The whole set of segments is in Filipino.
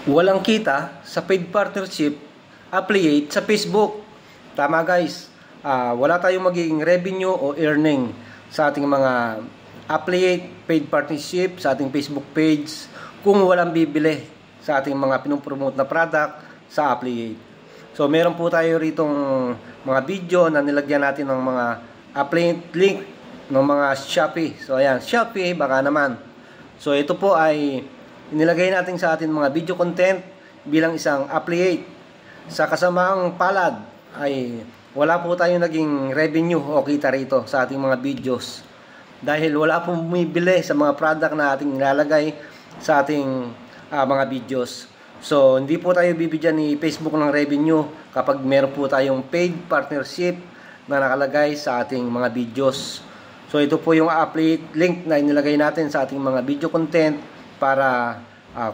Walang kita sa paid partnership affiliate sa Facebook. Tama guys, wala tayong magiging revenue o earning sa ating mga affiliate paid partnership sa ating Facebook page kung walang bibili sa ating mga pinupromote na product sa affiliate. So meron po tayo ritong mga video na nilagyan natin ng mga affiliate link ng mga Shopee. So ayan, Shopee baka naman. So ito po ay inilagay natin sa ating mga video content bilang isang affiliate. Sa kasamaang palad ay wala po tayong naging revenue o kita rito sa ating mga videos. Dahil wala pong bumibili sa mga product na ating nilalagay sa ating mga videos. So hindi po tayo bibigyan ni Facebook ng revenue kapag meron po tayong paid partnership na nakalagay sa ating mga videos. So ito po yung affiliate link na inilagay natin sa ating mga video content para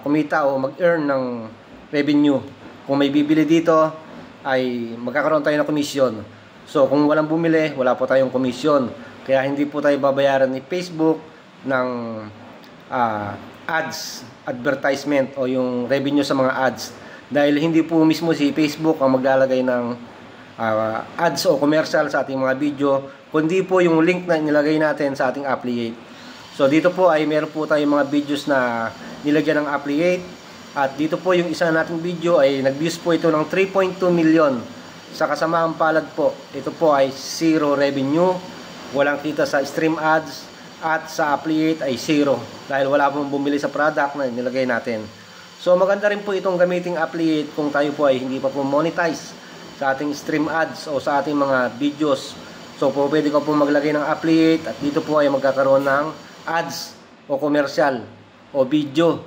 kumita o mag-earn ng revenue. Kung may bibili dito ay magkakaroon tayo ng commission. So kung walang bumili, wala po tayong commission. Kaya hindi po tayo babayaran ni Facebook ng ads, advertisement o yung revenue sa mga ads. Dahil hindi po mismo si Facebook ang maglalagay ng ads o commercial sa ating mga video, kundi po yung link na nilagay natin sa ating affiliate. So dito po ay meron po tayong mga videos na nilagyan ng affiliate. At dito po yung isa nating video ay nag-views po ito ng 3.2 million. Sa kasamaang palad po, ito po ay zero revenue. Walang kita sa stream ads. At sa affiliate ay zero. Dahil wala pong bumili sa product na nilagay natin. So maganda rin po itong gamiting affiliate kung tayo po ay hindi pa po monetize sa ating stream ads o sa ating mga videos. So po pwede ko po maglagay ng affiliate at dito po ay magkakaroon ng ads o commercial o video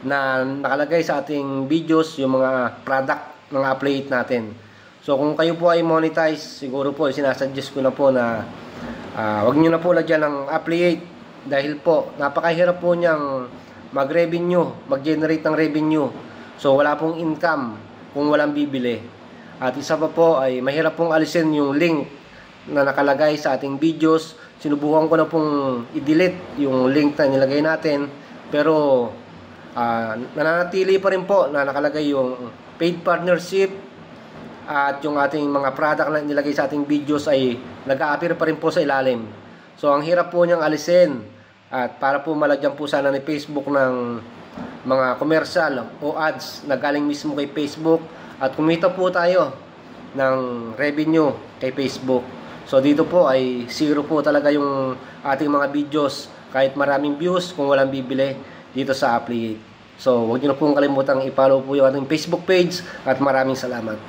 na nakalagay sa ating videos yung mga product ng affiliate natin. So kung kayo po ay monetize, siguro po sinasuggest ko na po na wag nyo na po lagyan ng affiliate dahil po napakahirap po niyang mag-revenue, mag-generate ng revenue. So wala pong income kung walang bibili. At isa pa po ay mahirap pong alisin yung link na nakalagay sa ating videos. Sinubukan ko na pong i-delete yung link na nilagay natin, pero nananatili pa rin po na nakalagay yung paid partnership at yung ating mga product na nilagay sa ating videos ay nag-a-appear pa rin po sa ilalim. So ang hirap po niyang alisin, at para po malagyan po sana ni Facebook ng mga commercial o ads na galing mismo kay Facebook at kumita po tayo ng revenue kay Facebook. So dito po ay zero po talaga yung ating mga videos kahit maraming views kung walang bibili dito sa affiliate. So huwag niyo na pong kalimutang i-follow po yung ating Facebook page at maraming salamat.